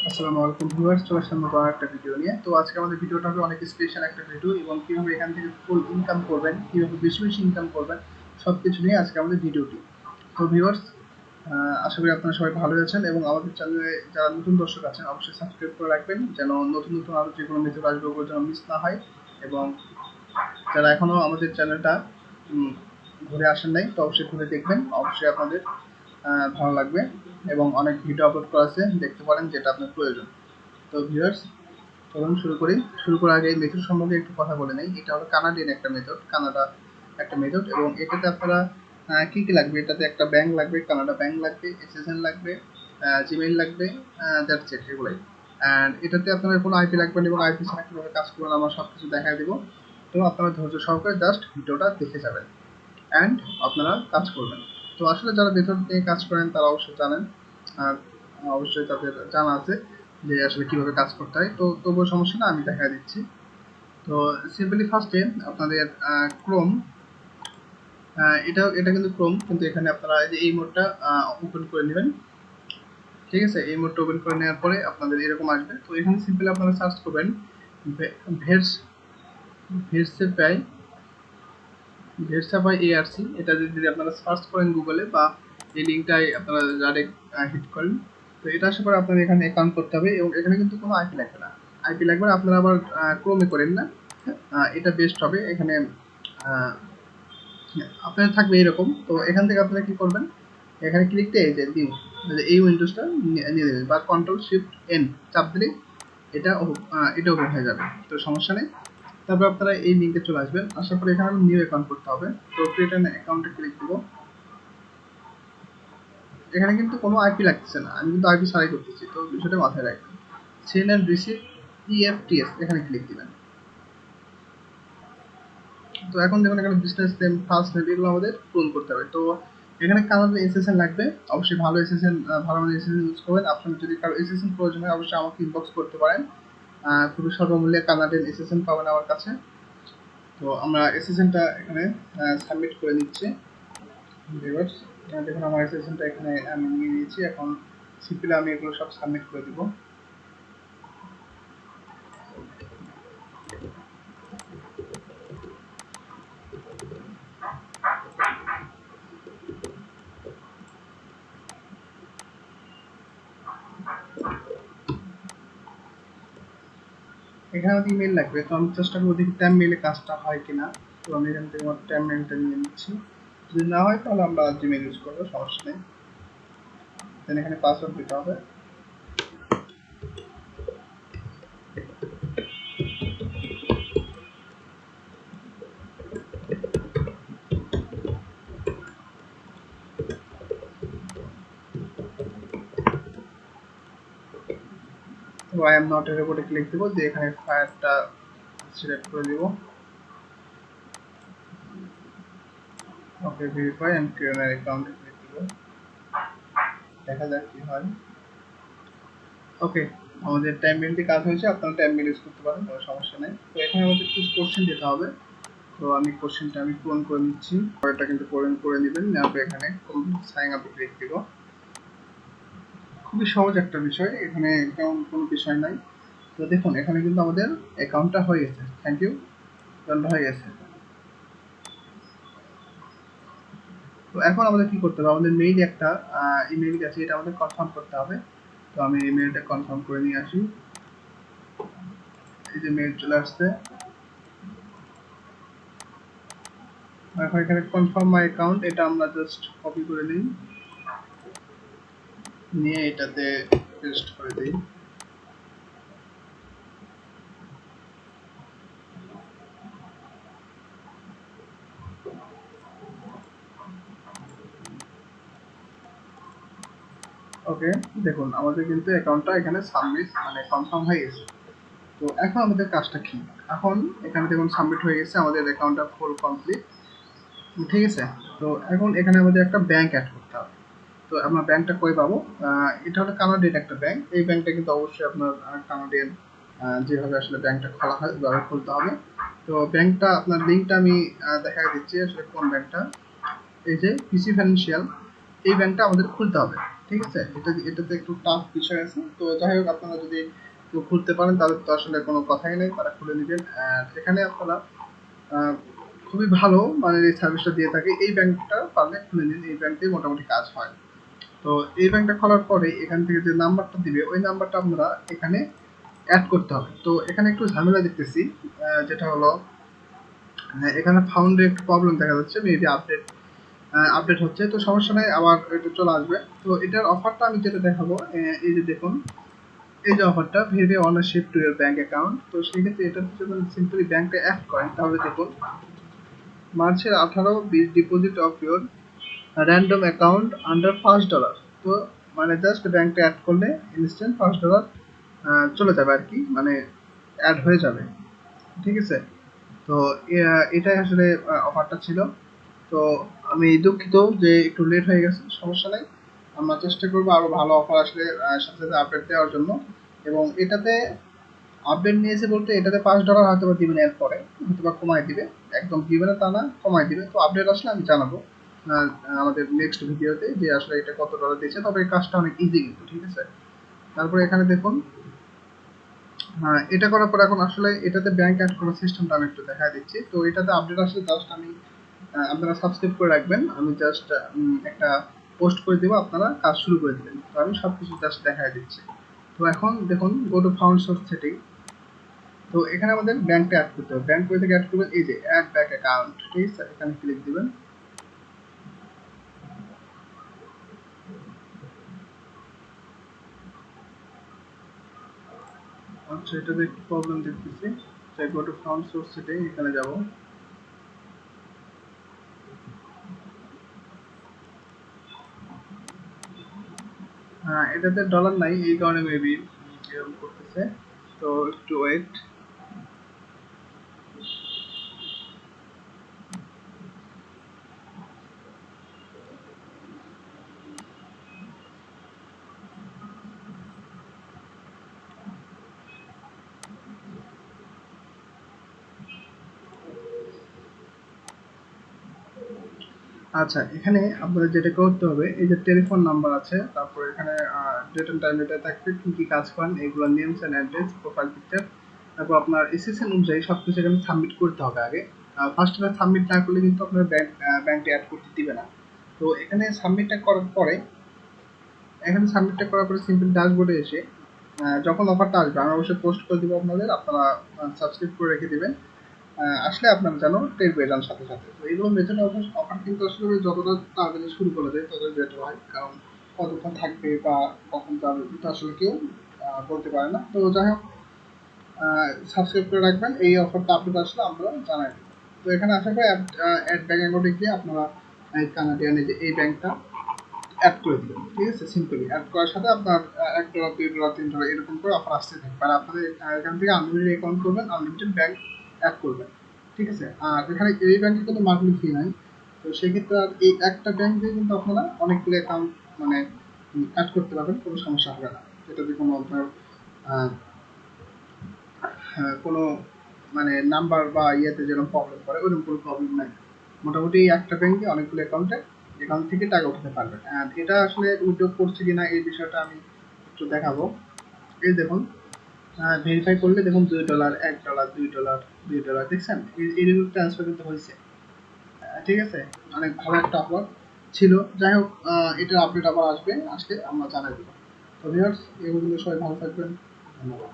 আসসালামু আলাইকুম ভিউয়ার্স, চলে আসলাম নতুন একটা ভিডিও নিয়ে। তো আজকে আমাদের ভিডিওটা হবে অনেক স্পেশাল একটা ভিডিও এবং কিভাবে এখান থেকে ফুল ইনকাম করবেন, কিভাবে বেশি বেশি ইনকাম করবেন, সবকিছু নিয়ে আজকে আমাদের ভিডিওটি। তো ভিউয়ার্স, আশা করি আপনারা সবাই ভালো আছেন এবং আমাদের চ্যানেলে যারা নতুন দর্শক আছেন অবশ্যই সাবস্ক্রাইব করে রাখবেন, যেন নতুন নতুন আরও যে কোনো মেথড আসবে ওগুলো যেন মিস না হয়। এবং যারা এখনও আমাদের চ্যানেলটা ঘুরে আসেন নাই, তো অবশ্যই ঘুরে দেখবেন, অবশ্যই আপনাদের ভালো লাগবে এবং অনেক ভিডিও আপলোড করা আছে, দেখতে পারেন যেটা আপনার প্রয়োজন। তো ভিউয়ার্স, চলুন শুরু করি। শুরু করার আগে এই মেথড সম্বন্ধে একটু কথা বলে নেই। এটা হলো কানাডিয়ান একটা মেথড, কানাডা একটা মেথড, এবং এটাতে আপনারা কি কি লাগবে? এটাতে একটা ব্যাংক লাগবে, কানাডা ব্যাংক লাগবে, এসএসএন লাগবে, জিমেইল লাগবে, দ্যাটস ইট, এগুলাই। অ্যান্ড এটাতে আপনাদের কোনো আইপি লাগবে না এবং আইপি ছাড়া কীভাবে কাজ করবেন আমরা সব কিছু দেখাই দেবো। তো আপনারা ধৈর্য সহকারে জাস্ট ভিডিওটা দেখে যাবেন অ্যান্ড আপনারা কাজ করবেন। তো আসলে যারা মেথড নিয়ে কাজ করেন তারা অবশ্যই জানেন, আর অবশ্যই তাদের জানা আছে যে আসলে কিভাবে কাজ করতে হয়। তো তবুও সমস্যা না, আমি দেখা দিচ্ছি। তো সিম্পলি ফার্স্টে আপনাদের ক্রোম, এটা এটা কিন্তু ক্রোম, কিন্তু এখানে আপনারা এই মোডটা ওপেন করে নেবেন। ঠিক আছে, এই মোডটা ওপেন করে নেওয়ার পরে আপনাদের এরকম আসবে। তো এখানে সিম্পলি আপনারা সার্চ করবেন ভেরস ভেরসেপাই ভেরসাপাই এআরসি। এটা যদি আপনারা সার্চ করেন গুগলে বা এই লিঙ্কটাই আপনারা ডাইরেক্ট হিট করেন, তো এটা আসার পরে আপনার এখানে অ্যাকাউন্ট করতে হবে এবং এখানে কিন্তু কোনো আইপি লাগবে না। আইপি লাগবে না, আপনারা আবার ক্রোমে করেন না, এটা বেস্ট হবে। এখানে আপনার থাকবে এরকম। তো এখান থেকে আপনারা কি করবেন, এখানে ক্লিক দিয়ে এই যে নিউ, এই উইন্ডোজটা নিয়ে দেবেন বা কন্ট্রোল শিফট এন চাপ দিলে এটা এটা ওপেন হয়ে যাবে, তো সমস্যা নেই। তারপর আপনারা এই লিঙ্কে চলে আসবেন, আসার পরে এখানে নিউ অ্যাকাউন্ট করতে হবে। তো ক্রিয়েট অ্যান অ্যাকাউন্টে ক্লিক দিব। এখানে কিন্তু কোনো আইপি লাগতেছে না, আমি কিন্তু আইপি ছাড়াই করতেছি, তো বিষয়টা মাথায় রাখবেন। সেন্ড অ্যান্ড রিসিভ ইএফটিএস, এখানে ক্লিক দিবেন। তো এখন দেখুন এখানে বিজনেস নেম, ফার্স্ট নেম, এগুলো আমাদের পূরণ করতে হবে। তো এখানে কানাডা এসএসএন লাগবে, অবশ্যই ভালো এসএসএন, ভালো মানে এসএসএন ইউজ করবেন। আপনার যদি কারো এসএসএন প্রয়োজন হয় অবশ্যই আমাকে ইনবক্স করতে পারেন, খুবই স্বল্পমূল্যে কানাডিয়ান এসএসএন পাবেন আমার কাছে। তো আমরা এসএসএনটা এখানে সাবমিট করে নিচ্ছি। ভিউয়ার্স, দেখুন আমার এসএসএনটা এখানে আমি নিয়ে নিয়েছি। এখন সিম্পলি আমি এগুলো সব সাবমিট করে দিব। এখানে আমাদের ইমেল লাগবে, তো আমি চেষ্টা করবো দেখি ট্যাম মেলে কাজটা হয় কিনা। তো আমি এখান থেকে আমার ট্যাম মেলটা নিয়ে নিচ্ছি, যদি না হয় তাহলে আমরা জিমেল ইউজ করবো, সমস্যা নেই। দেন এখানে পাসওয়ার্ড দিতে হবে। তো আই এম নট এর উপরে ক্লিক দেবো, দিয়ে এখানে ফায়ারটা সিলেক্ট করে দিব। ওকে, ভেরিফাই এন্ড ক্রিয়েট অ্যান অ্যাকাউন্টে ক্লিক দিব, দেখা যাক কি হয়। ওকে, আমাদের টাইম মেলটি কাজ হয়েছে, আপনারা টাইম মেল ইউজ করতে পারেন, কোনো সমস্যা নেই। তো এখানে আমাদের কিছু কোশ্চেন দিতে হবে। তো আমি কোশ্চেনটা আমি পূরণ করে নিচ্ছি, পরেরটা কিন্তু পূরণ করে নেবেন। নেওয়ার পরে এখানে সাইন আপে ক্লিক দিব। খুবই সহজ একটা বিষয়, এখানে তেমন কোনো বিষয় নাই। তো দেখুন এখানে কিন্তু আমাদের অ্যাকাউন্টটা হয়ে গেছে, থ্যাংক ইউ, অ্যাকাউন্টটা হয়ে গেছে। তো এখন আমাদের কি করতে হবে, আমাদের মেইল একটা ইমেইল গেছে, এটা আমাদের কনফার্ম করতে হবে। তো আমি ইমেইলটা কনফার্ম করে নিয়ে আসি। এই যে মেইল চলে আসছে, এখন এখানে কনফার্ম মাই অ্যাকাউন্ট, এটা আমরা জাস্ট কপি করে নিই, নিয়ে এটাতে পেস্ট করে দিই। ওকে, দেখুন আমাদের কিন্তু অ্যাকাউন্টটা এখানে সাবমিট মানে কনফার্ম হয়ে গেছে। তো এখন আমাদের কাজটা কি, এখন এখানে দেখুন সাবমিট হয়ে গেছে, আমাদের অ্যাকাউন্টটা ফুল কমপ্লিট। ঠিক আছে, তো এখন এখানে আমাদের একটা ব্যাংক অ্যাড করতে হবে। তো আমরা ব্যাংকটা কই পাবো, এটা হলো কানাডিয়ান একটা ব্যাংক। এই ব্যাংকটা কিন্তু অবশ্যই আপনার কানাডিয়ান যেভাবে আসলে ব্যাংকটা খোলা হয় ওইভাবে খুলতে হবে। তো ব্যাংকটা আপনার লিঙ্কটা আমি দেখা দিচ্ছি আসলে কোন ব্যাংকটা। এই যে পিসি ফাইন্যান্সিয়াল, এই ব্যাংকটা আমাদের খুলতে হবে। ঠিক আছে, এটাতে একটু টাফ বিষয় আছে। তো যাই হোক, আপনারা যদি কেউ খুলতে পারেন তাদের তো আসলে কোনো কথাই নেই, তারা খুলে নেবেন। আর এখানে আপনারা খুবই ভালো মানে এই সার্ভিসটা দিয়ে থাকে। এই ব্যাংকটা পারলে খুলে নিন, এই ব্যাংকে মোটামুটি কাজ হয়। তো এই ব্যাংকটা খোলার পরে এখান থেকে যে নাম্বারটা দিবে ওই নাম্বারটা আমরা এখানে অ্যাড করতে হবে। তো এখানে একটু ঝামেলা দেখতেছি, যেটা হলো এখানে ফাউন্ডে একটু প্রবলেম দেখা যাচ্ছে, মেবি আপডেট হচ্ছে, তো সমস্যা নেই, আবার এটা চলে আসবে। তো এটার অফারটা আমি যেটা দেখাবো, এই যে দেখুন, এই যে অফারটা ভেবে অনারশিপ টু ইয়ার ব্যাংক অ্যাকাউন্ট। তো সেক্ষেত্রে এটা যদি সিম্পলি ব্যাংকে অ্যাড করেন তাহলে দেখুন মার্চের 18-20 deposit of your random account under $5। তো মানে জাস্ট ব্যাংকটা অ্যাড করলে ইনস্ট্যান্ট $5 চলে যাবে আর কি, মানে অ্যাড হয়ে যাবে। ঠিক আছে, তো এটাই আসলে অফারটা ছিল। তো আমি দুঃখিত যে একটু লেট হয়ে গেছে, সমস্যা নেই, আমরা চেষ্টা করবো আরো ভালো অফার আসলে সাথে সাথে আপডেট দেওয়ার জন্য। এবং এটাতে আপডেট নিয়েছে বলতে এটাতে $5 হয়তো বা দিবেন, এরপরে হয়তো বা কমাই দিবে, একদম দিবে না তা না, কমাই দিবে। তো আপডেট আসলে আমি জানাবো আমাদের নেক্সট ভিডিওতে যে আসলে এটা কত ডলার দিয়েছে। তবে এই কাজটা অনেক ইজি কিন্তু, ঠিক আছে। তারপরে এখানে দেখুন, এটা করার পর এখন আসলে এটাতে ব্যাংক অ্যাড করার সিস্টেমটা আমি একটু দেখা দিচ্ছি। তো এটাতে আপডেট আসলে জাস্ট আমি আপনারা সাবস্ক্রাইব করে রাখবেন, আমি জাস্ট একটা পোস্ট করে দেবো, আপনারা কাজ শুরু করে দেবেন। তো আমি সবকিছু জাস্ট দেখাই দিচ্ছি। তো এখন দেখুন, go to found source setting. তো এখানে আমাদের ব্যাংকটা অ্যাড করতে হবে। ব্যাংক থেকে অ্যাড করবেন, এই যে অ্যাড ব্যাংক অ্যাকাউন্ট, ঠিক আছে, এখানে ক্লিক দিবেন। আচ্ছা, এটাতে একটু প্রবলেম দেখতেছি। Go to found source setting, এখানে যাব। হ্যাঁ, এটাতে ডলার নাই, এই কারণে মেবি এরকম করতেছে। তো একটু ওয়েট। আচ্ছা, এখানে আপনাদের যেটা করতে হবে, এই যে টেলিফোন নাম্বার আছে, তারপর এখানে ডেট এন্ড টাইম এটা থাকবে, কি কি কাজ করেন এগুলো, names and address, profile picture, তারপর আপনার এসএসএন অনুযায়ী সবকিছু এখানে সাবমিট করতে হবে আগে। ফার্স্ট সাবমিট না করলে কিন্তু আপনার ব্যাংকে অ্যাড করতে দিবে না। তো এখানে সাবমিটটা করার পরে, সিম্পল ড্যাশবোর্ডে এসে যখন অফারটা আসবে আমি অবশ্যই পোস্ট করে দিব আপনাদের, আপনারা সাবস্ক্রাইব করে রেখে দিবেন। আসলে আপনারা যেন টের পেয়ে যান সাথে সাথে। তো এগুলো মেথড অফার কিন্তু আসলে যতটা তাড়াতাড়ি শুরু করা যায় ততই বেটার হয়, কারণ কতক্ষণ থাকবে বা কখন যাবে এটা আসলে কেউ বলতে পারে না। তো যাই হোক, সাবস্ক্রাইব করে রাখবেন, এই অফারটা আপডেট আসলে আমরা জানাই দেবো। তো এখানে আশা করি অ্যাড ব্যাংক অ্যাকাউন্টে গিয়ে আপনারা কানাডিয়ানে যে এই ব্যাংকটা অ্যাড করে দিবেন। ঠিক আছে, সিম্পলি অ্যাড করার সাথে আপনার $1, $2, $3 এরকম করে অফার আসতে থাকবে। আর আপনাদের এখান থেকে আনলিমিটেড অ্যাকাউন্ট করবেন, আনলিমিটেড ব্যাংক অ্যাড করবেন। ঠিক আছে, আর এখানে এই ব্যাংকে কোনো মান্থলি ফি নাই। তো সেক্ষেত্রে আর এই একটা ব্যাংক দিয়ে কিন্তু আপনারা অনেকগুলো অ্যাকাউন্ট মানে অ্যাড করতে পারবেন, কোনো সমস্যা হবে না। এটাতে কোনো আপনার কোনো মানে নাম্বার বা ইয়েতে যেরকম প্রবলেম করে ওইরকম কোনো প্রবলেম নাই। মোটামুটি একটা ব্যাংকে অনেকগুলো অ্যাকাউন্ট থেকে টাকা উঠাতে পারবেন। আর এটা আসলে উদ্যোগ করছে কিনা এই বিষয়টা আমি একটু দেখাবো। এই দেখুন, ভেরিফাই করলে দেখুন $2, $1, $2, দেখছেন, এইরকম ট্রান্সফার কিন্তু হয়েছে। ঠিক আছে, অনেক ভালো একটা অফার ছিল। যাই হোক, এটার আপডেট আবার আসবে, আসলে আমরা জানাই দেবো। তো ভিউয়ার্স, এগুলো সবাই ভালো থাকবেন, ধন্যবাদ।